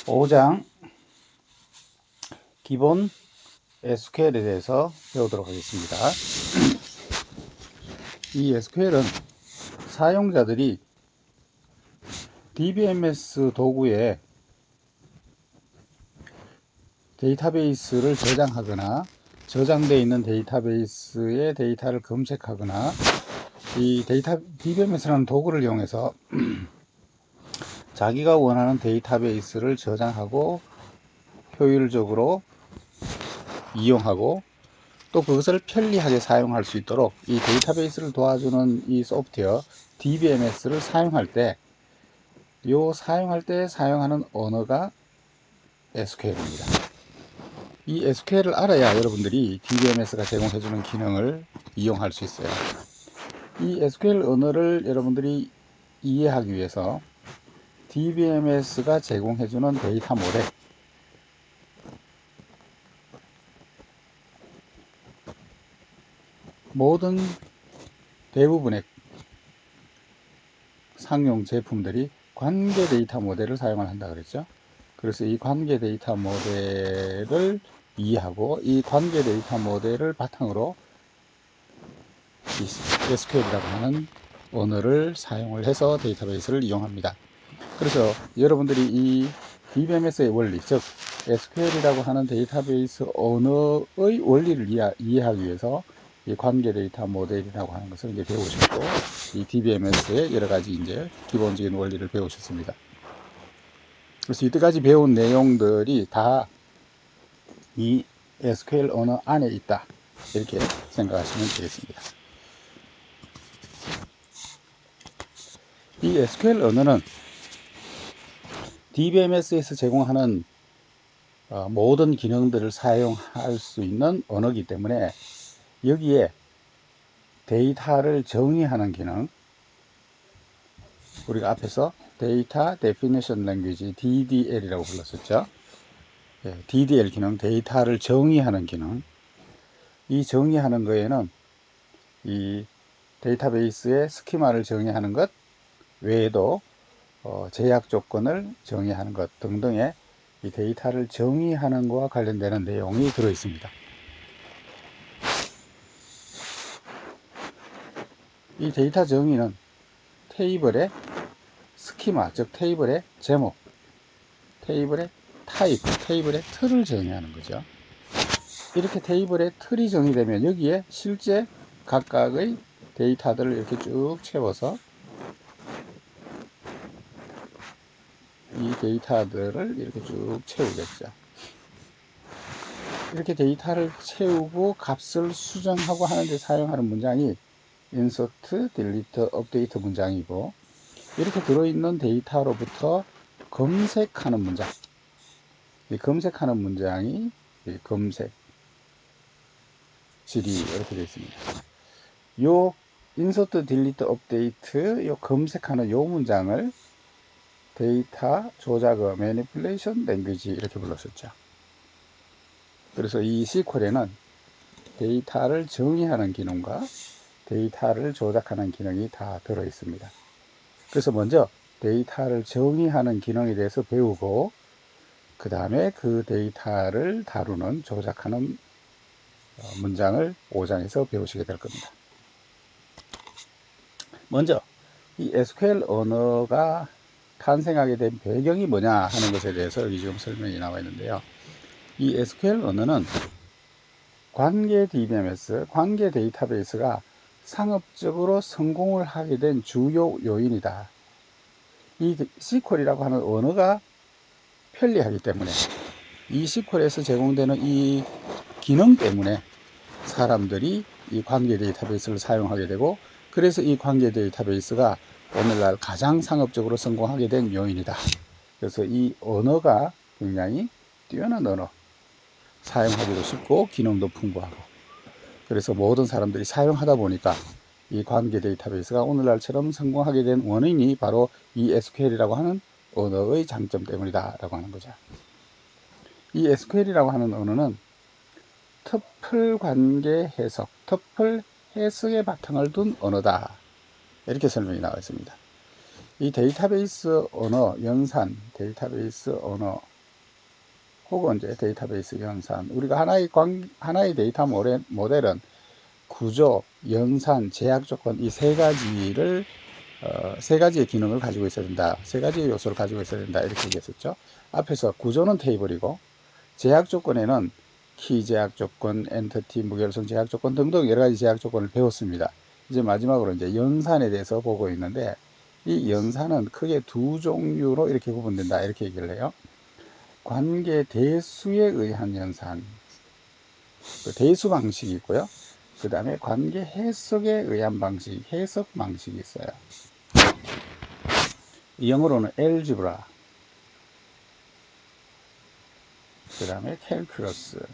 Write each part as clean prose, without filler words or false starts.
5장 기본 SQL에 대해서 배우도록 하겠습니다. 이 SQL은 사용자들이 DBMS 도구에 데이터베이스를 저장하거나 저장되어 있는 데이터베이스의 데이터를 검색하거나 이 DBMS라는 도구를 이용해서 자기가 원하는 데이터베이스를 저장하고 효율적으로 이용하고 또 그것을 편리하게 사용할 수 있도록 이 데이터베이스를 도와주는 이 소프트웨어 DBMS를 사용할 때 사용하는 언어가 SQL입니다. 이 SQL을 알아야 여러분들이 DBMS가 제공해주는 기능을 이용할 수 있어요. 이 SQL 언어를 여러분들이 이해하기 위해서 DBMS가 제공해주는 데이터 모델, 모든 대부분의 상용 제품들이 관계 데이터 모델을 사용을 한다 그랬죠. 그래서 이 관계 데이터 모델을 이해하고 이 관계 데이터 모델을 바탕으로 이 SQL이라고 하는 언어를 사용을 해서 데이터베이스를 이용합니다. 그래서 여러분들이 이 DBMS의 원리, 즉 SQL이라고 하는 데이터베이스 언어의 원리를 이해하기 위해서 이 관계 데이터 모델이라고 하는 것을 이제 배우셨고, 이 DBMS의 여러 가지 이제 기본적인 원리를 배우셨습니다. 그래서 이때까지 배운 내용들이 다 이 SQL 언어 안에 있다, 이렇게 생각하시면 되겠습니다. 이 SQL 언어는 DBMS에서 제공하는 모든 기능들을 사용할 수 있는 언어이기 때문에 여기에 데이터를 정의하는 기능, 우리가 앞에서 데이터 데피니션 랭귀지 DDL이라고 불렀었죠. DDL 기능, 데이터를 정의하는 기능, 이 정의하는 거에는 이 데이터베이스의 스키마를 정의하는 것 외에도 제약 조건을 정의하는 것 등등의 이 데이터를 정의하는 것과 관련되는 내용이 들어 있습니다. 이 데이터 정의는 테이블의 스키마, 즉 테이블의 제목, 테이블의 타입, 테이블의 틀을 정의하는 거죠. 이렇게 테이블의 틀이 정의되면 여기에 실제 각각의 데이터들을 이렇게 쭉 채워서 이 데이터들을 이렇게 쭉 채우겠죠. 이렇게 데이터를 채우고 값을 수정하고 하는데 사용하는 문장이 insert, delete, update 문장이고, 이렇게 들어있는 데이터로부터 검색하는 문장, 이 검색하는 문장이 검색 질이 이렇게 되어 있습니다. 요 insert, delete, update, 요 검색하는 요 문장을 데이터 조작어 manipulation language 이렇게 불렀었죠. 그래서 이 SQL에는 데이터를 정의하는 기능과 데이터를 조작하는 기능이 다 들어 있습니다. 그래서 먼저 데이터를 정의하는 기능에 대해서 배우고, 그 다음에 그 데이터를 다루는 조작하는 문장을 5장에서 배우시게 될 겁니다. 먼저 이 SQL 언어가 탄생하게 된 배경이 뭐냐 하는 것에 대해서 여기 지금 설명이 나와 있는데요. 이 SQL 언어는 관계 DBMS, 관계 데이터베이스가 상업적으로 성공을 하게 된 주요 요인이다. 이 SQL이라고 하는 언어가 편리하기 때문에, 이 SQL에서 제공되는 이 기능 때문에 사람들이 이 관계 데이터베이스를 사용하게 되고, 그래서 이 관계 데이터베이스가 오늘날 가장 상업적으로 성공하게 된 요인이다. 그래서 이 언어가 굉장히 뛰어난 언어, 사용하기도 쉽고 기능도 풍부하고, 그래서 모든 사람들이 사용하다 보니까 이 관계 데이터베이스가 오늘날처럼 성공하게 된 원인이 바로 이 SQL이라고 하는 언어의 장점 때문이다 라고 하는 거죠. 이 SQL이라고 하는 언어는 터플 관계 해석, 터플 해석의 바탕을 둔 언어다, 이렇게 설명이 나와 있습니다. 이 데이터베이스 언어, 연산 데이터베이스 언어, 혹은 이제 데이터베이스 연산. 우리가 하나의 데이터 모델은 구조, 연산, 제약 조건 이 세 가지를 세 가지의 기능을 가지고 있어야 된다. 세 가지의 요소를 가지고 있어야 된다. 이렇게 얘기했었죠. 앞에서 구조는 테이블이고 제약 조건에는 키 제약 조건, 엔티티, 무결성 제약 조건 등등 여러 가지 제약 조건을 배웠습니다. 이제 마지막으로 이제 연산에 대해서 보고 있는데 이 연산은 크게 두 종류로 이렇게 구분된다. 이렇게 얘기를 해요. 관계 대수에 의한 연산, 그 대수 방식이 있고요. 그 다음에 관계 해석에 의한 방식, 해석 방식이 있어요. 영어로는 엘지브라, 그 다음에 캘큘러스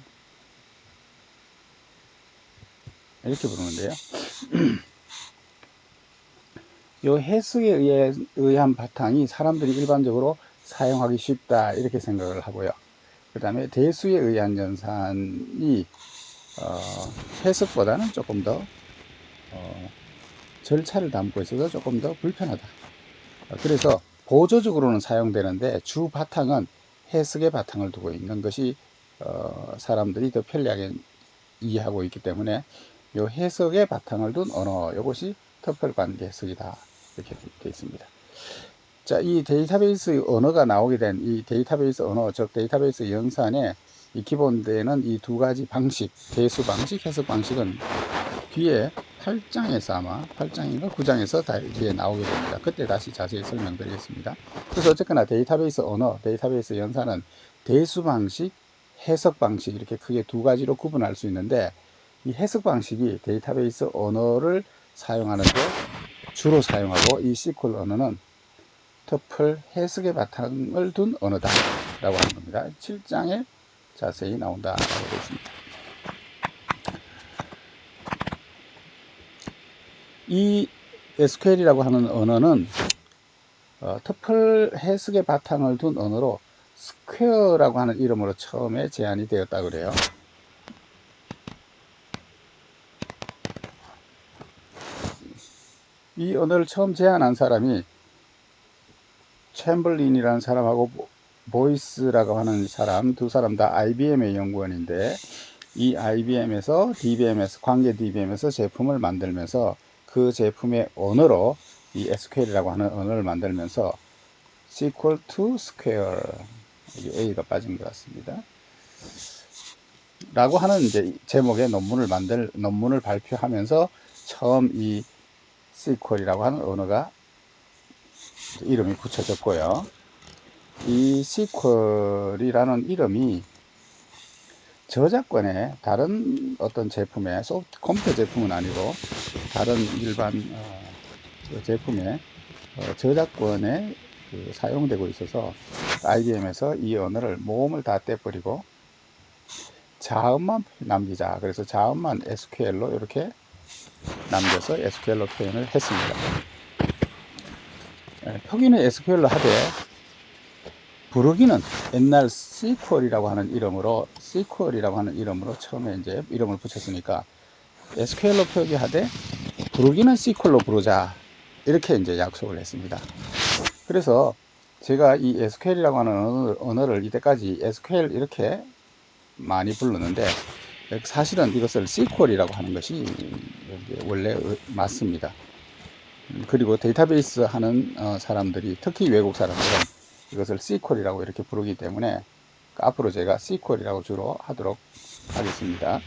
이렇게 부르는데요. 이 해석에 의한 바탕이 사람들이 일반적으로 사용하기 쉽다 이렇게 생각을 하고요. 그 다음에 대수에 의한 연산이 해석보다는 조금 더 절차를 담고 있어서 조금 더 불편하다. 그래서 보조적으로는 사용되는데 주 바탕은 해석의 바탕을 두고 있는 것이 사람들이 더 편리하게 이해하고 있기 때문에 이 해석의 바탕을 둔 언어, 이것이 터플관계 해석이다 이렇게 되어 있습니다. 자, 이 데이터베이스 언어가 나오게 된 이 데이터베이스 언어, 즉 데이터베이스 연산에 이 기본되는 이 두 가지 방식, 대수 방식, 해석 방식은 뒤에 8장에서 아마 8장인가 9장에서 뒤에 나오게 됩니다. 그때 다시 자세히 설명드리겠습니다. 그래서 어쨌거나 데이터베이스 언어, 데이터베이스 연산은 대수 방식, 해석 방식 이렇게 크게 두 가지로 구분할 수 있는데 이 해석 방식이 데이터베이스 언어를 사용하는데 주로 사용하고 이 SQL 언어는 터플 해석의 바탕을 둔 언어다 라고 하는 겁니다. 7장에 자세히 나온다 라고 되어 있습니다. 이 SQL이라고 하는 언어는 터플 해석의 바탕을 둔 언어로 스퀘어라고 하는 이름으로 처음에 제안이 되었다 그래요. 이 언어를 처음 제안한 사람이 챔벌린이라는 사람하고 보이스라고 하는 사람, 두 사람 다 IBM의 연구원인데 이 IBM에서 DBM에서 관계 DBM에서 제품을 만들면서 그 제품의 언어로 이 SQL이라고 하는 언어를 만들면서 SQL to Square, A가 빠진 것 같습니다. 라고 하는 이제 제목의 논문을 발표하면서 처음 이 SQL이라고 하는 언어가 이름이 붙여졌고요. 이 SQL이라는 이름이 저작권에 다른 어떤 제품의 컴퓨터 제품은 아니고 다른 일반 제품의 저작권에 사용되고 있어서 IBM에서 이 언어를 모음을 다 떼버리고 자음만 남기자. 그래서 자음만 SQL로 이렇게 남겨서 SQL로 표현을 했습니다. 표기는 SQL로 하되 부르기는 옛날 SQL이라고 하는 이름으로 처음에 이제 이름을 붙였으니까 SQL로 표기하되 부르기는 SQL로 부르자 이렇게 이제 약속을 했습니다. 그래서 제가 이 SQL이라고 하는 언어를 이때까지 SQL 이렇게 많이 불렀는데 사실은 이것을 SQL이라고 하는 것이 원래 맞습니다. 그리고 데이터베이스 하는 사람들이 특히 외국 사람들은 이것을 SQL이라고 이렇게 부르기 때문에 앞으로 제가 SQL이라고 주로 하도록 하겠습니다.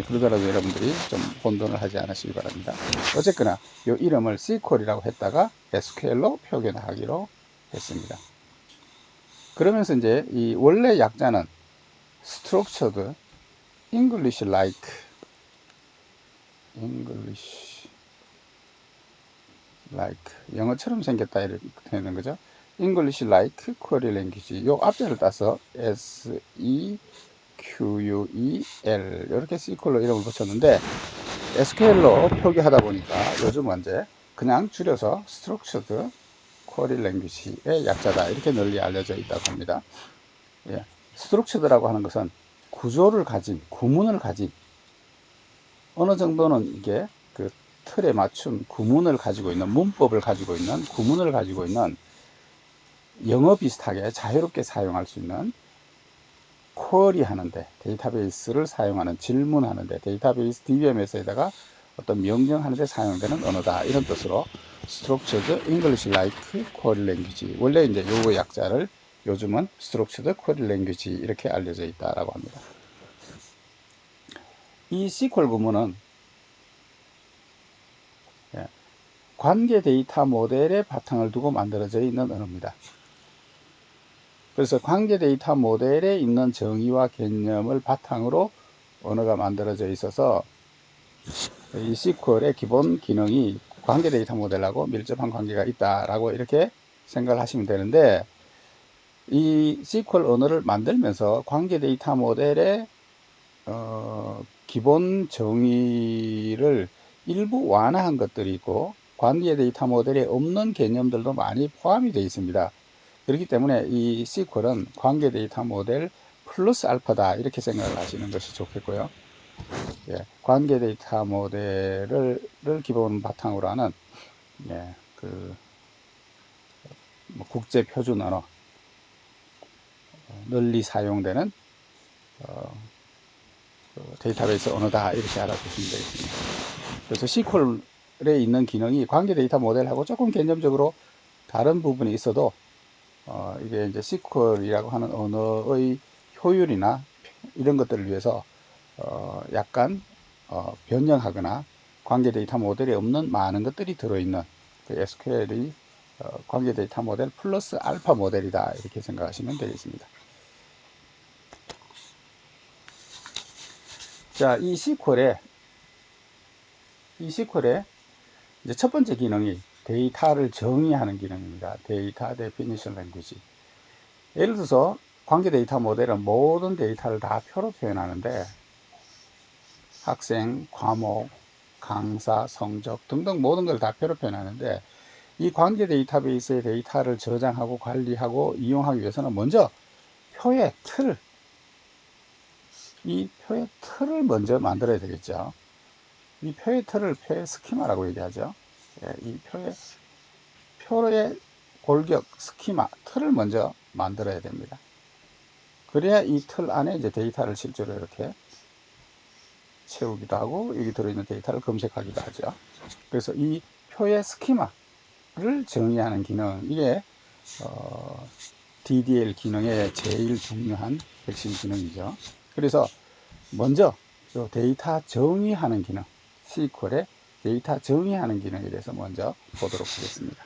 그러더라도 여러분들이 좀 혼돈을 하지 않으시기 바랍니다. 어쨌거나 이 이름을 SQL이라고 했다가 SQL로 표현하기로 했습니다. 그러면서 이제 이 원래 약자는 Structured English Like 영어처럼 생겼다 이렇게 되는 거죠. English like query language. 요 앞자를 따서 SEQUEL 이렇게 SQL로 이름을 붙였는데 SQL로 표기하다 보니까 요즘은 이제 그냥 줄여서 Structured Query Language의 약자다 이렇게 널리 알려져 있다고 합니다. 예. Structured라고 하는 것은 구조를 가진, 구문을 가진 어느 정도는 이게 그 틀에 맞춘 구문을 가지고 있는, 문법을 가지고 있는, 구문을 가지고 있는 영어 비슷하게 자유롭게 사용할 수 있는 쿼리 하는데, 데이터베이스를 사용하는, 질문하는데, 데이터베이스 DBMS에다가 어떤 명령하는데 사용되는 언어다, 이런 뜻으로 Structured English Like Query Language, 원래 이제 요거 약자를 요즘은 Structured Query Language 이렇게 알려져 있다라고 합니다. 이 SQL 구문은 관계 데이터 모델의 바탕을 두고 만들어져 있는 언어입니다. 그래서 관계 데이터 모델에 있는 정의와 개념을 바탕으로 언어가 만들어져 있어서 이 SQL의 기본 기능이 관계 데이터 모델하고 밀접한 관계가 있다라고 이렇게 생각을 하시면 되는데, 이 SQL 언어를 만들면서 관계 데이터 모델의 기본 정의를 일부 완화한 것들이 있고, 관계 데이터 모델에 없는 개념들도 많이 포함이 되어 있습니다. 그렇기 때문에 이 SQL은 관계 데이터 모델 플러스 알파다, 이렇게 생각을 하시는 것이 좋겠고요. 예, 관계 데이터 모델을 기본 바탕으로 하는 뭐 국제 표준 언어, 널리 사용되는 데이터베이스 언어다, 이렇게 알아두시면 되겠습니다. 그래서 SQL에 있는 기능이 관계 데이터 모델하고 조금 개념적으로 다른 부분이 있어도 이게 이제 SQL이라고 하는 언어의 효율이나 이런 것들을 위해서 약간 변형하거나 관계 데이터 모델에 없는 많은 것들이 들어있는 그 SQL이 관계 데이터 모델 플러스 알파 모델이다, 이렇게 생각하시면 되겠습니다. 자, 이 SQL의 이제 첫 번째 기능이 데이터를 정의하는 기능입니다. 데이터 데피니션 랭귀지. 예를 들어서 관계 데이터 모델은 모든 데이터를 다 표로 표현하는데, 학생, 과목, 강사, 성적 등등 모든 걸 다 표로 표현하는데, 이 관계 데이터베이스의 데이터를 저장하고 관리하고 이용하기 위해서는 먼저 표의 틀, 이 표의 틀을 먼저 만들어야 되겠죠. 이 표의 틀을 표의 스키마라고 얘기하죠. 이 표의 골격, 스키마, 틀을 먼저 만들어야 됩니다. 그래야 이 틀 안에 이제 데이터를 실제로 이렇게 채우기도 하고, 여기 들어있는 데이터를 검색하기도 하죠. 그래서 이 표의 스키마를 정의하는 기능, 이게 DDL 기능의 제일 중요한 핵심 기능이죠. 그래서 먼저 데이터 정의하는 기능, SQL의 데이터 정의하는 기능에 대해서 먼저 보도록 하겠습니다.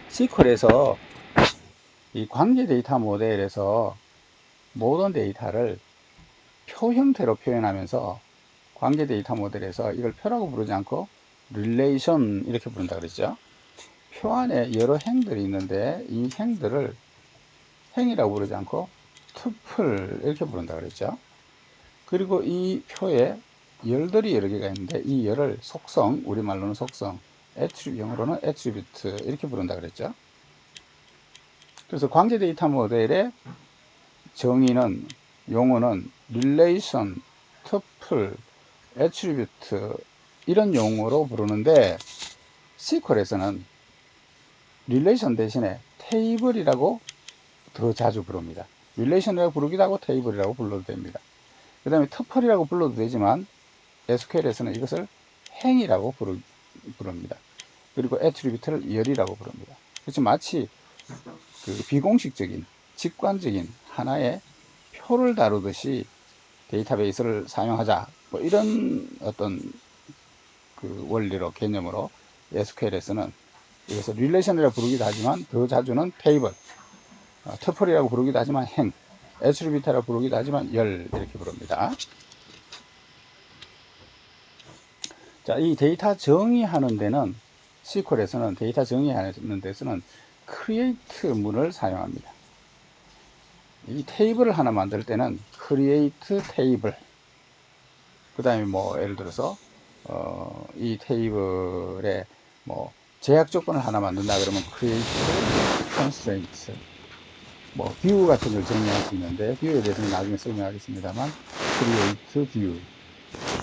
SQL에서 이 관계 데이터 모델에서 모든 데이터를 표 형태로 표현하면서, 관계 데이터 모델에서 이걸 표라고 부르지 않고 릴레이션 이렇게 부른다 그랬죠. 표 안에 여러 행들이 있는데 이 행들을 행이라고 부르지 않고 투플 이렇게 부른다 그랬죠. 그리고 이 표에 열들이 여러 개가 있는데 이 열을 속성, 우리말로는 속성, 영어로는 애트리뷰트 이렇게 부른다 그랬죠. 그래서 관계 데이터 모델의 정의는, 용어는 릴레이션, 투플, 애트리뷰트 이런 용어로 부르는데, SQL에서는 릴레이션 대신에 테이블이라고 더 자주 부릅니다. 릴레이션이라고 부르기도 하고 테이블이라고 불러도 됩니다. 그 다음에 투플이라고 불러도 되지만 SQL에서는 이것을 행이라고 부릅니다. 그리고 애트리뷰트를 열이라고 부릅니다. 그래서 마치 그 비공식적인, 직관적인 하나의 표를 다루듯이 데이터베이스를 사용하자, 뭐 이런 어떤 그 원리로, 개념으로 SQL에서는 이것을 릴레이션이라고 부르기도 하지만 더 자주는 테이블, 투플이라고 부르기도 하지만 행, 애트리뷰트라고 부르기도 하지만 열 이렇게 부릅니다. 자, 이 데이터 정의하는 데는, SQL에서는 데이터 정의하는 데서는 create 문을 사용합니다. 이 테이블을 하나 만들 때는 create table, 그 다음에 뭐 예를 들어서 이 테이블에 뭐 제약 조건을 하나 만든다 그러면 create constraints, 뭐 view 같은 걸 정의할 수 있는데, view에 대해서는 나중에 설명하겠습니다만 create view,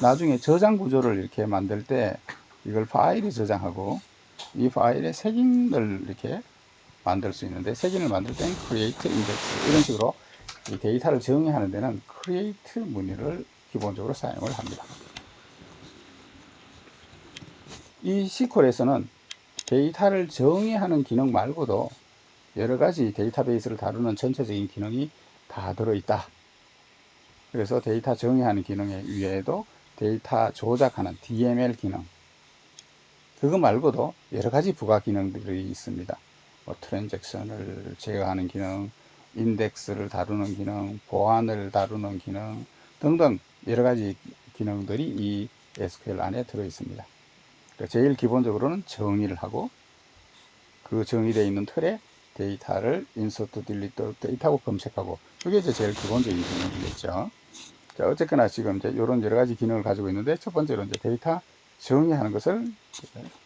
나중에 저장 구조를 이렇게 만들 때 이걸 파일에 저장하고 이 파일에 색인을 이렇게 만들 수 있는데, 색인을 만들 때는 create index 이런 식으로 이 데이터를 정의하는 데는 create 문의를 기본적으로 사용을 합니다. 이 SQL에서는 데이터를 정의하는 기능 말고도 여러 가지 데이터베이스를 다루는 전체적인 기능이 다 들어있다. 그래서 데이터 정의하는 기능 위에도 데이터 조작하는 DML 기능, 그거 말고도 여러 가지 부가 기능들이 있습니다. 뭐 트랜잭션을 제어하는 기능, 인덱스를 다루는 기능, 보안을 다루는 기능 등등 여러 가지 기능들이 이 SQL 안에 들어 있습니다. 제일 기본적으로는 정의를 하고, 그 정의되어 있는 틀에 데이터를 인서트, 딜리트, 데이터하고 검색하고, 그게 이제 제일 기본적인 기능이겠죠. 자, 어쨌거나 지금 이제 이런 여러 가지 기능을 가지고 있는데, 첫 번째로 이제 데이터 정의하는 것을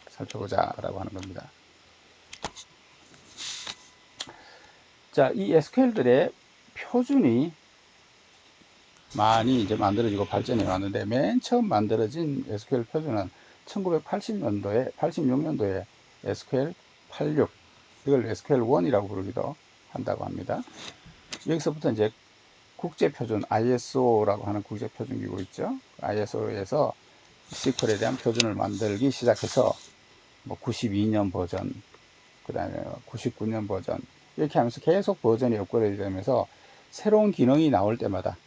살펴보자라고 하는 겁니다. 자, 이 SQL들의 표준이 많이 이제 만들어지고 발전해 왔는데, 맨 처음 만들어진 SQL 표준은 86년도에 SQL 86, 이걸 SQL1이라고 부르기도 한다고 합니다. 여기서부터 이제 국제표준 ISO라고 하는 국제표준기구 있죠. ISO에서 SQL에 대한 표준을 만들기 시작해서 뭐 92년 버전, 그 다음에 99년 버전, 이렇게 하면서 계속 버전이 업그레이드 되면서 새로운 기능이 나올 때마다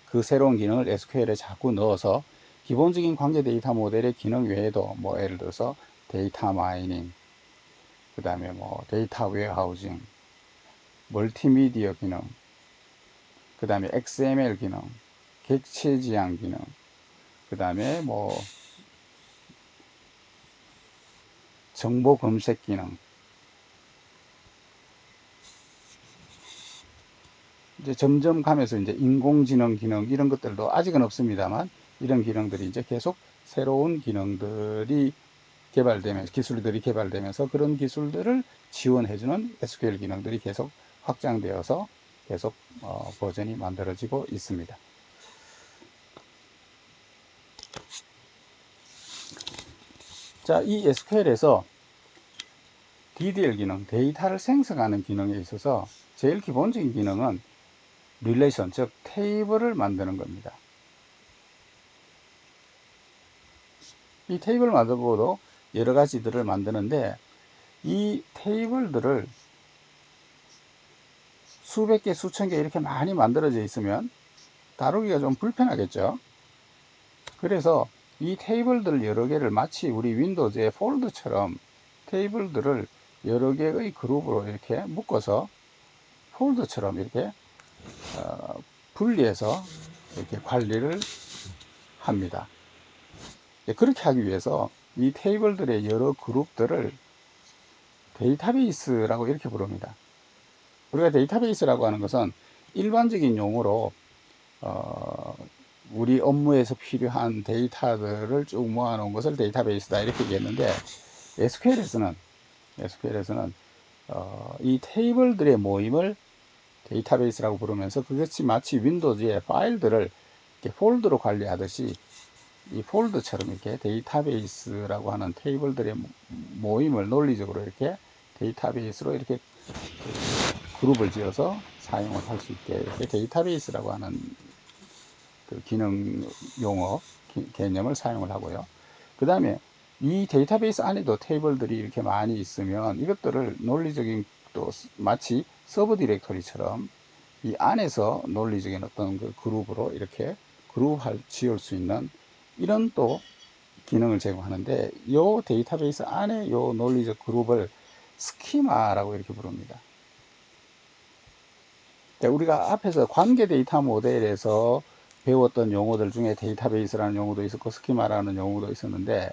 그 새로운 기능을 SQL에 자꾸 넣어서 기본적인 관계 데이터 모델의 기능 외에도 뭐 예를 들어서 데이터 마이닝, 그 다음에 뭐 데이터 웨어하우징, 멀티미디어 기능, 그 다음에 XML 기능, 객체 지향 기능, 그 다음에 뭐 정보 검색 기능, 이제 점점 가면서 이제 인공지능 기능 이런 것들도 아직은 없습니다만, 이런 기능들이 이제 계속 새로운 기능들이 개발되면서, 기술들이 개발되면서 그런 기술들을 지원해주는 SQL 기능들이 계속 확장되어서 계속 버전이 만들어지고 있습니다. 자, 이 SQL에서 DDL 기능, 데이터를 생성하는 기능에 있어서 제일 기본적인 기능은 릴레이션, 즉 테이블을 만드는 겁니다. 이 테이블 만들고도 여러 가지들을 만드는데, 이 테이블들을 수백 개, 수천 개 이렇게 많이 만들어져 있으면 다루기가 좀 불편하겠죠. 그래서 이 테이블들 여러 개를 마치 우리 윈도우즈의 폴더처럼 테이블들을 여러 개의 그룹으로 이렇게 묶어서 폴더처럼 이렇게 분리해서 이렇게 관리를 합니다. 그렇게 하기 위해서 이 테이블들의 여러 그룹들을 데이터베이스라고 이렇게 부릅니다. 우리가 데이터베이스라고 하는 것은 일반적인 용어로 우리 업무에서 필요한 데이터들을 쭉 모아놓은 것을 데이터베이스다 이렇게 얘기했는데, SQL에서는 이 테이블들의 모임을 데이터베이스라고 부르면서, 그것이 마치 윈도우즈의 파일들을 이렇게 폴더로 관리하듯이 이 폴더처럼 이렇게 데이터베이스라고 하는 테이블들의 모임을 논리적으로 이렇게 데이터베이스로 이렇게 그룹을 지어서 사용을 할 수 있게 이렇게 데이터베이스라고 하는 그 기능 용어 개념을 사용을 하고요. 그 다음에 이 데이터베이스 안에도 테이블들이 이렇게 많이 있으면 이것들을 논리적인, 또 마치 서브 디렉토리처럼 이 안에서 논리적인 어떤 그 그룹으로 이렇게 그룹을 지을 수 있는 이런 또 기능을 제공하는데, 이 데이터베이스 안에 이 논리적 그룹을 스키마라고 이렇게 부릅니다. 우리가 앞에서 관계 데이터 모델에서 배웠던 용어들 중에 데이터베이스라는 용어도 있었고 스키마라는 용어도 있었는데,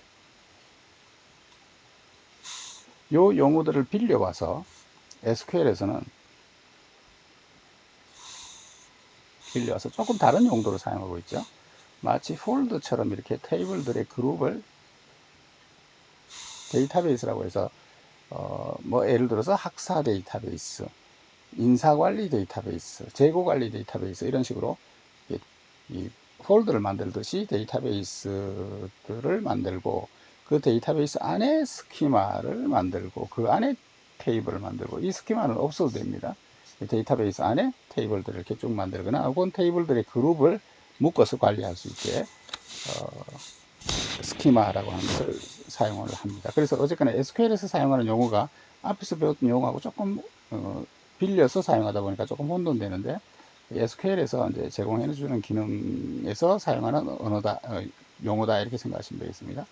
이 용어들을 빌려와서 SQL에서는 조금 다른 용도로 사용하고 있죠. 마치 폴더처럼 이렇게 테이블들의 그룹을 데이터베이스라고 해서 뭐 예를 들어서 학사 데이터베이스, 인사관리 데이터베이스, 재고관리 데이터베이스 이런 식으로 이 폴더를 만들듯이 데이터베이스들을 만들고, 그 데이터베이스 안에 스키마를 만들고, 그 안에 테이블을 만들고, 이 스키마는 없어도 됩니다. 데이터베이스 안에 테이블들을 이렇게 쭉 만들거나, 혹은 테이블들의 그룹을 묶어서 관리할 수 있게 스키마라고 하는 것을 사용을 합니다. 그래서 어쨌거나 SQL에서 사용하는 용어가 앞에서 배웠던 용어하고 조금 빌려서 사용하다 보니까 조금 혼돈되는데, SQL에서 이제 제공해주는 기능에서 사용하는 언어다, 용어다, 이렇게 생각하시면 되겠습니다.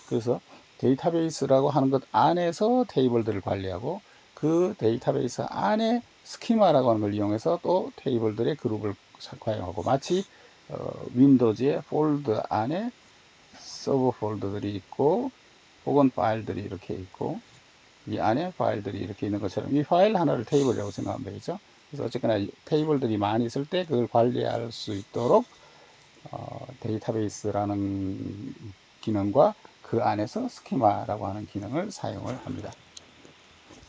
그래서 데이터베이스라고 하는 것 안에서 테이블들을 관리하고, 그 데이터베이스 안에 스키마라고 하는 걸 이용해서 또 테이블들의 그룹을 사용하고, 마치 윈도우즈의 폴더 안에 서브 폴더들이 있고, 혹은 파일들이 이렇게 있고, 이 안에 파일들이 이렇게 있는 것처럼 이 파일 하나를 테이블이라고 생각하면 되겠죠. 그래서 어쨌거나 테이블들이 많이 있을 때 그걸 관리할 수 있도록 데이터베이스라는 기능과 그 안에서 스키마라고 하는 기능을 사용을 합니다.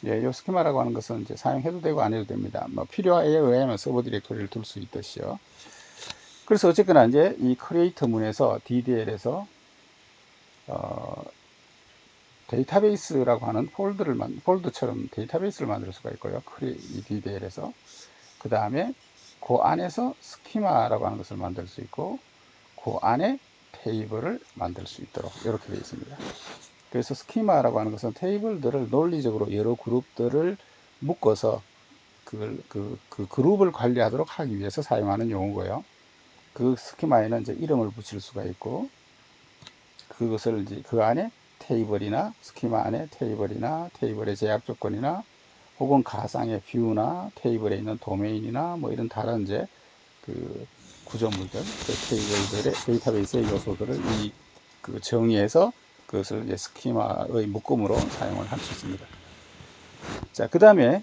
예, 이 스키마라고 하는 것은 이제 사용해도 되고 안 해도 됩니다. 뭐 필요에 의하면 서버 디렉토리를 둘 수 있듯이요. 그래서 어쨌거나 이제 이 크리에이터 문에서 DDL에서 데이터베이스라고 하는 폴더처럼 데이터베이스를 만들 수가 있고요. 이 DDL에서. 그 다음에 그 안에서 스키마라고 하는 것을 만들 수 있고, 그 안에 테이블을 만들 수 있도록 이렇게 되어 있습니다. 그래서 스키마라고 하는 것은 테이블들을 논리적으로 여러 그룹들을 묶어서 그 그룹을 관리하도록 하기 위해서 사용하는 용어고요. 그 스키마에는 이제 이름을 붙일 수가 있고, 그것을 이제 그 안에 테이블이나 스키마 안에 테이블이나 테이블의 제약 조건이나 혹은 가상의 뷰나 테이블에 있는 도메인이나 뭐 이런 다른 이제 그 구조물들, 그 테이블들의 데이터베이스의 요소들을 그 정의해서 그것을 이제 스키마의 묶음으로 사용을 할 수 있습니다. 자, 그 다음에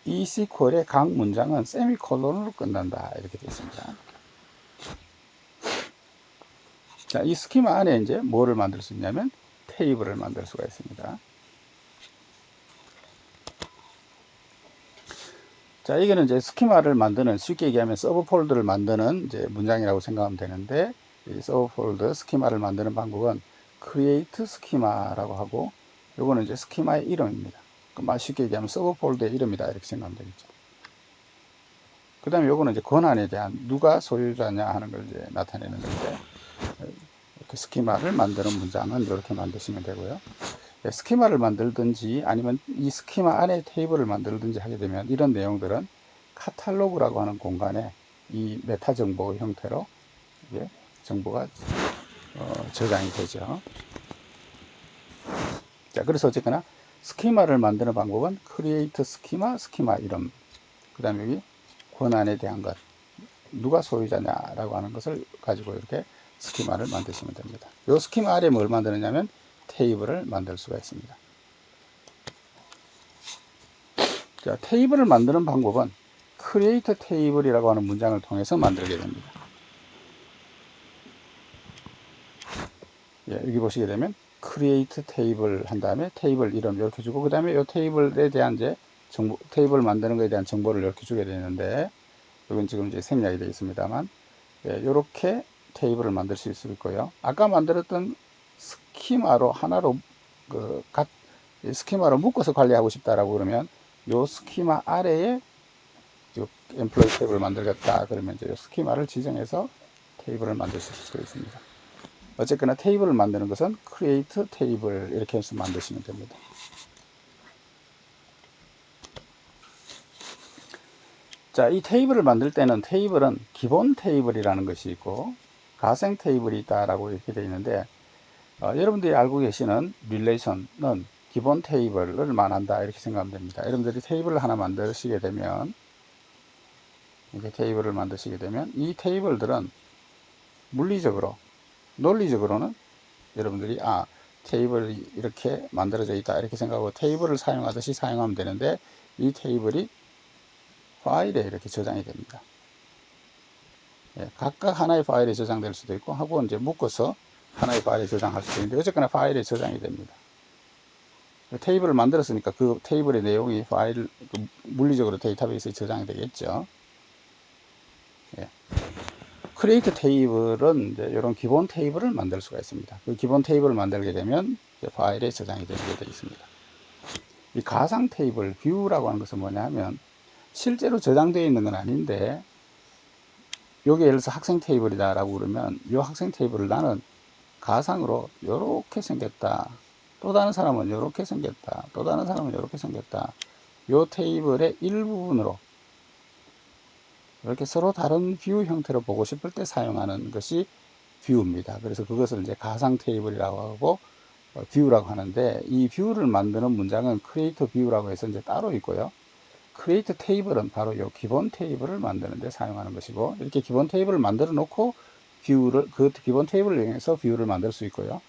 이 SQL의 각 문장은 세미콜론으로 끝난다, 이렇게 되어 있습니다. 자, 이 스키마 안에 이제 뭐를 만들 수 있냐면 테이블을 만들 수가 있습니다. 자, 이거는 이제 스키마를 만드는, 쉽게 얘기하면 서브 폴더를 만드는 이제 문장이라고 생각하면 되는데, 이 서브 폴더 스키마를 만드는 방법은 create 스키마라고 하고, 요거는 이제 스키마의 이름입니다. 쉽게 얘기하면 서브 폴더의 이름이다, 이렇게 생각하면 되겠죠. 그 다음에 요거는 이제 권한에 대한, 누가 소유자냐 하는 걸 이제 나타내는 건데, 이렇게 스키마를 만드는 문장은 이렇게 만드시면 되고요. 스키마를 만들든지 아니면 이 스키마 안에 테이블을 만들든지 하게 되면 이런 내용들은 카탈로그라고 하는 공간에 이 메타 정보 형태로 정보가 저장이 되죠. 자, 그래서 어쨌거나 스키마를 만드는 방법은 create 스키마, 스키마 이름, 그 다음에 여기 권한에 대한 것, 누가 소유자냐라고 하는 것을 가지고 이렇게 스키마를 만드시면 됩니다. 이 스키마 아래 뭘 만드느냐면 테이블을 만들 수가 있습니다. 자, 테이블을 만드는 방법은 create table이라고 하는 문장을 통해서 만들게 됩니다. 예, 여기 보시게 되면 create table 한 다음에 테이블 이름 이렇게 주고, 그 다음에 이 테이블에 대한 이제 정보, 테이블 만드는 것에 대한 정보를 이렇게 주게 되는데, 이건 지금 이제 생략이 되어 있습니다만, 예, 이렇게 테이블을 만들 수 있고요. 아까 만들었던 스키마로 하나로 스키마로 묶어서 관리하고 싶다라고 그러면 이 스키마 아래에 엠플로이 테이블을 만들겠다 그러면 이제 스키마를 지정해서 테이블을 만드실 수 있습니다. 어쨌거나 테이블을 만드는 것은 create table 이렇게 해서 만드시면 됩니다. 자, 이 테이블을 만들 때는 테이블은 기본 테이블이라는 것이 있고 가생 테이블이 있다라고 이렇게 되어 있는데, 여러분들이 알고 계시는 릴레이션은 기본 테이블을 말한다 이렇게 생각하면 됩니다. 여러분들이 테이블을 하나 만드시게 되면, 이렇게 테이블을 만드시게 되면 이 테이블들은 물리적으로, 논리적으로는 여러분들이 테이블이 이렇게 만들어져 있다 이렇게 생각하고 테이블을 사용하듯이 사용하면 되는데, 이 테이블이 파일에 이렇게 저장이 됩니다. 예, 각각 하나의 파일에 저장될 수도 있고 하고 이제 묶어서 하나의 파일에 저장할 수도 있는데, 어쨌거나 파일에 저장이 됩니다. 테이블을 만들었으니까 그 테이블의 내용이 물리적으로 데이터베이스에 저장이 되겠죠. 예. 크리에이트 테이블은 이제 이런 기본 테이블을 만들 수가 있습니다. 그 기본 테이블을 만들게 되면 파일에 저장이 되게 되어 있습니다. 이 가상 테이블 뷰라고 하는 것은 뭐냐면 실제로 저장되어 있는 건 아닌데, 요게 예를 들어서 학생 테이블이다 라고 그러면 이 학생 테이블을 나는 가상으로 요렇게 생겼다, 또 다른 사람은 요렇게 생겼다, 또 다른 사람은 요렇게 생겼다, 요 테이블의 일부분으로 이렇게 서로 다른 뷰 형태로 보고 싶을 때 사용하는 것이 뷰입니다. 그래서 그것을 이제 가상 테이블이라고 하고 뷰라고 하는데, 이 뷰를 만드는 문장은 create view라고 해서 이제 따로 있고요. create 테이블은 바로 요 기본 테이블을 만드는 데 사용하는 것이고, 이렇게 기본 테이블을 만들어 놓고 뷰를, 그 기본 테이블을 이용해서 뷰를 만들 수 있고요.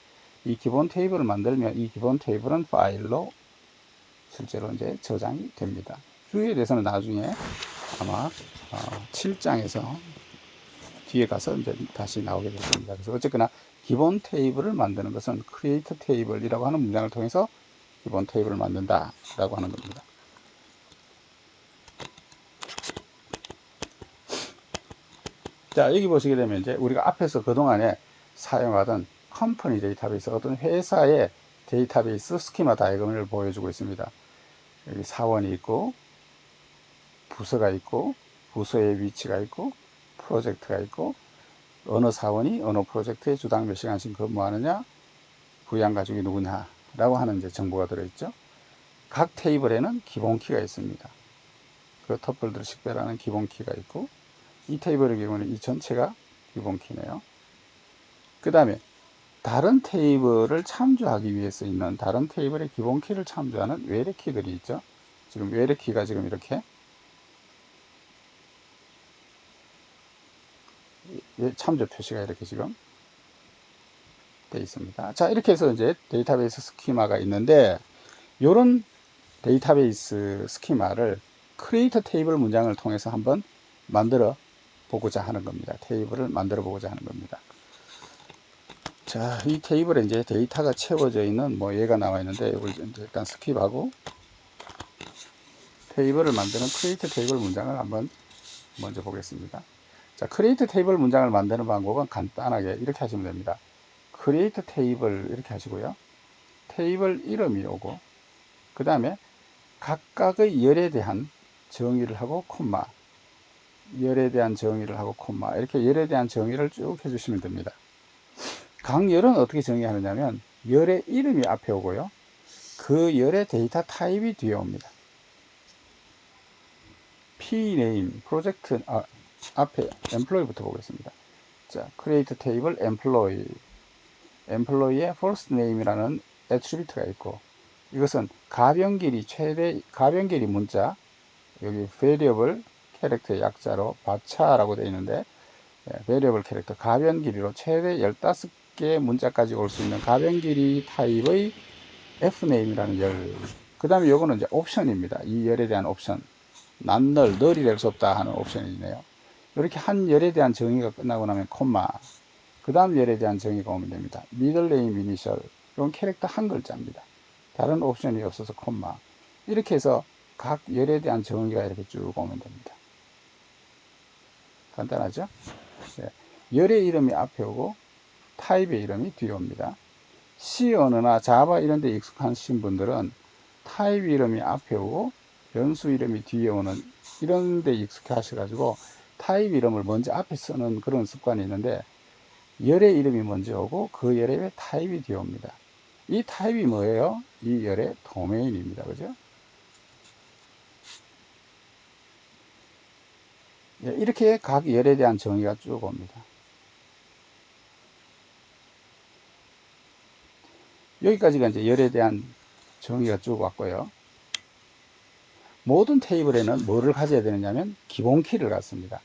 이 기본 테이블을 만들면 이 기본 테이블은 파일로 실제로 이제 저장이 됩니다. 뷰에 대해서는 나중에 아마 7장에서 뒤에 가서 이제 다시 나오게 될 겁니다. 그래서 어쨌거나 기본 테이블을 만드는 것은 create table이라고 하는 문장을 통해서 기본 테이블을 만든다라고 하는 겁니다. 자, 여기 보시게 되면 이제 우리가 앞에서 그동안에 사용하던 컴퍼니 데이터베이스, 어떤 회사의 데이터베이스 스키마 다이어그램을 보여주고 있습니다. 여기 사원이 있고, 부서가 있고, 부서의 위치가 있고, 프로젝트가 있고, 어느 사원이 어느 프로젝트에 주당 몇 시간씩 근무하느냐, 부양 가족이 누구냐 라고 하는 이제 정보가 들어있죠. 각 테이블에는 기본키가 있습니다. 그 터플들을 식별하는 기본키가 있고, 이 테이블의 경우는 이 전체가 기본키네요. 그 다음에 다른 테이블을 참조하기 위해서 있는 다른 테이블의 기본키를 참조하는 외래키들이 있죠. 지금 외래키가 지금 이렇게 참조 표시가 이렇게 지금 되어 있습니다. 자, 이렇게 해서 이제 데이터베이스 스키마가 있는데, 이런 데이터베이스 스키마를 크리에이터 테이블 문장을 통해서 한번 만들어 보고자 하는 겁니다. 테이블을 만들어 보고자 하는 겁니다. 자, 이 테이블에 이제 데이터가 채워져 있는 뭐 얘가 나와 있는데, 이걸 이제 일단 스킵하고 테이블을 만드는 크리에이터 테이블 문장을 한번 먼저 보겠습니다. 자, 크리에이터 테이블 문장을 만드는 방법은 간단하게 이렇게 하시면 됩니다. 크리에이터 테이블 이렇게 하시고요. 테이블 이름이 오고, 그 다음에 각각의 열에 대한 정의를 하고 콤마, 열에 대한 정의를 하고 콤마, 이렇게 열에 대한 정의를 쭉 해주시면 됩니다. 각 열은 어떻게 정의하느냐면 열의 이름이 앞에 오고요. 그 열의 데이터 타입이 뒤에 옵니다. pname, 프로젝트 앞에 employee부터 보겠습니다. 자, create table employee, employee의 first name이라는 애트리뷰트가 있고, 이것은 가변길이 최대 가변길이 문자, 여기 variable 캐릭터의 약자로 바차라고 되어 있는데, variable 캐릭터 가변 길이로 최대 15개의 문자까지 올 수 있는 가변 길이 타입의 fname이라는 열. 그 다음에 요거는 이제 옵션입니다. 이 열에 대한 옵션. 난 널이 될 수 없다 하는 옵션이네요. 이렇게 한 열에 대한 정의가 끝나고 나면 콤마, 그 다음 열에 대한 정의가 오면 됩니다. middle name initial, 이건 캐릭터 한 글자입니다. 다른 옵션이 없어서 콤마. 이렇게 해서 각 열에 대한 정의가 이렇게 쭉 오면 됩니다. 간단하죠? 네. 열의 이름이 앞에 오고 타입의 이름이 뒤에 옵니다. C 언어나 자바 이런 데 익숙하신 분들은 타입 이름이 앞에 오고 변수 이름이 뒤에 오는 이런 데 익숙해 하셔가지고 타입 이름을 먼저 앞에 쓰는 그런 습관이 있는데, 열의 이름이 먼저 오고 그 열의 타입이 뒤에 옵니다. 이 타입이 뭐예요? 이 열의 도메인입니다. 그죠? 이렇게 각 열에 대한 정의가 쭉 옵니다. 여기까지가 이제 열에 대한 정의가 쭉 왔고요. 모든 테이블에는 뭐를 가져야 되느냐면 기본 키를 갖습니다.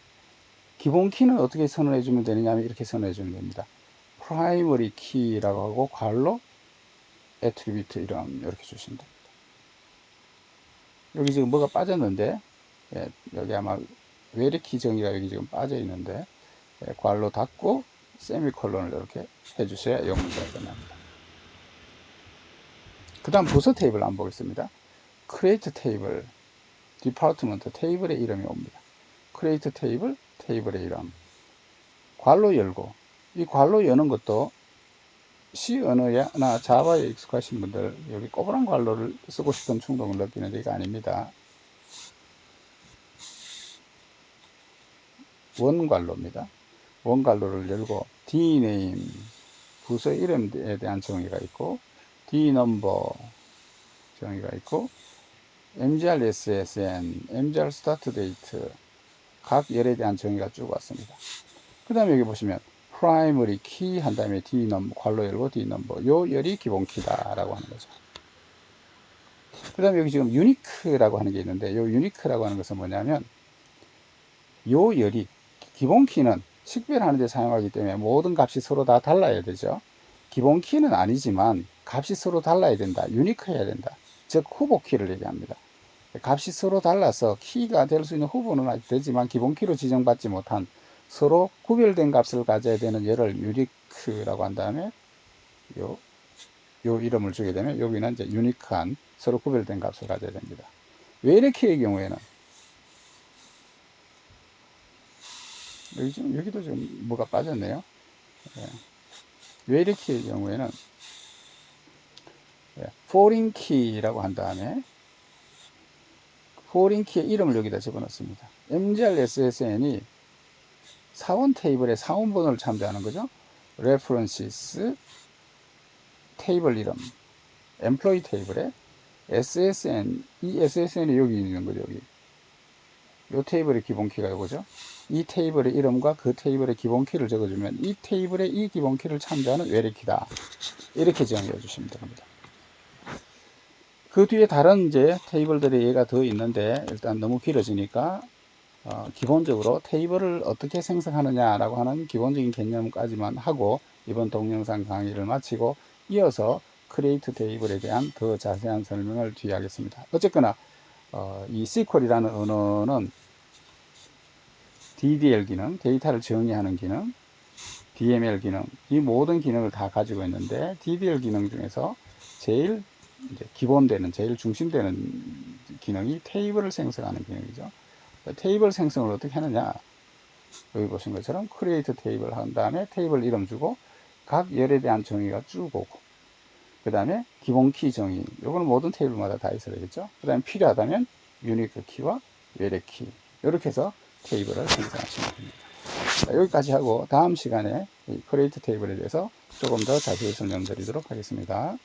기본 키는 어떻게 선언해 주면 되느냐면 이렇게 선언해 주면 됩니다. primary key라고 하고 괄호 attribute 이렇게 주시면 됩니다. 여기 지금 뭐가 빠졌는데, 여기 아마 외래키 정의가 여기 지금 빠져 있는데, 괄호 닫고 세미콜론을 이렇게 해주셔야 이 문제가 끝납니다. 그 다음 부서 테이블 한번 보겠습니다. create table, 디파트먼트 테이블의 이름이 옵니다. create table, 테이블의 이름. 괄호 열고, 이 괄호 여는 것도 C 언어나 자바에 익숙하신 분들 여기 꼬부랑 괄호를 쓰고 싶은 충동을 느끼는 얘기가 아닙니다. 원괄호입니다. 원괄호를 열고 dname 부서 이름에 대한 정의가 있고 dnumber 정의가 있고 mgr ssn, mgr start date 각 열에 대한 정의가 쭉 왔습니다. 그 다음에 여기 보시면 primary key 한 다음에 dnumber 괄호 열고 dnumber 요 열이 기본 키다 라고 하는 거죠. 그 다음에 여기 지금 unique라고 하는 게 있는데 요 unique라고 하는 것은 뭐냐면 요 열이 기본 키는 식별하는 데 사용하기 때문에 모든 값이 서로 다 달라야 되죠. 기본 키는 아니지만 값이 서로 달라야 된다. 유니크 해야 된다. 즉 후보 키를 얘기합니다. 값이 서로 달라서 키가 될 수 있는 후보는 되지만 기본 키로 지정받지 못한 서로 구별된 값을 가져야 되는 열을 유니크라고 한 다음에 요 이름을 주게 되면 여기는 이제 유니크한 서로 구별된 값을 가져야 됩니다. 외래키의 경우에는 여기도 좀 뭐가 빠졌네요. 외래키의 경우에는 foreign key라고 한 다음에 foreign key의 이름을 여기다 집어넣습니다. mgr ssn이 사원 테이블의 사원번호를 참조하는 거죠. references 테이블 이름 employee 테이블에 ssn 이 ssn이 여기 있는 거죠. 여기 이 테이블의 기본 키가 이거죠. 이 테이블의 이름과 그 테이블의 기본 키를 적어주면 이 테이블의 이 기본 키를 참조하는 외래키다. 이렇게 정의해 주시면 됩니다. 그 뒤에 다른 이제 테이블들의 예가 더 있는데 일단 너무 길어지니까 기본적으로 테이블을 어떻게 생성하느냐라고 하는 기본적인 개념까지만 하고 이번 동영상 강의를 마치고 이어서 크리에이트 테이블에 대한 더 자세한 설명을 뒤에 하겠습니다. 어쨌거나 이 SQL이라는 언어는 DDL 기능, 데이터를 정의하는 기능, DML 기능, 이 모든 기능을 다 가지고 있는데 DDL 기능 중에서 제일 이제 기본되는, 제일 중심되는 기능이 테이블을 생성하는 기능이죠. 테이블 생성을 어떻게 하느냐? 여기 보신 것처럼 create 테이블 한 다음에 테이블 이름 주고 각 열에 대한 정의가 쭉 오고 그 다음에 기본 키 정의, 요거는 모든 테이블마다 다 있어야 되겠죠. 그 다음에 필요하다면 유니크 키와 외래 키 이렇게 해서 테이블을 생성하시면 됩니다. 자, 여기까지 하고 다음 시간에 이 create 테이블에 대해서 조금 더 자세히 설명드리도록 하겠습니다.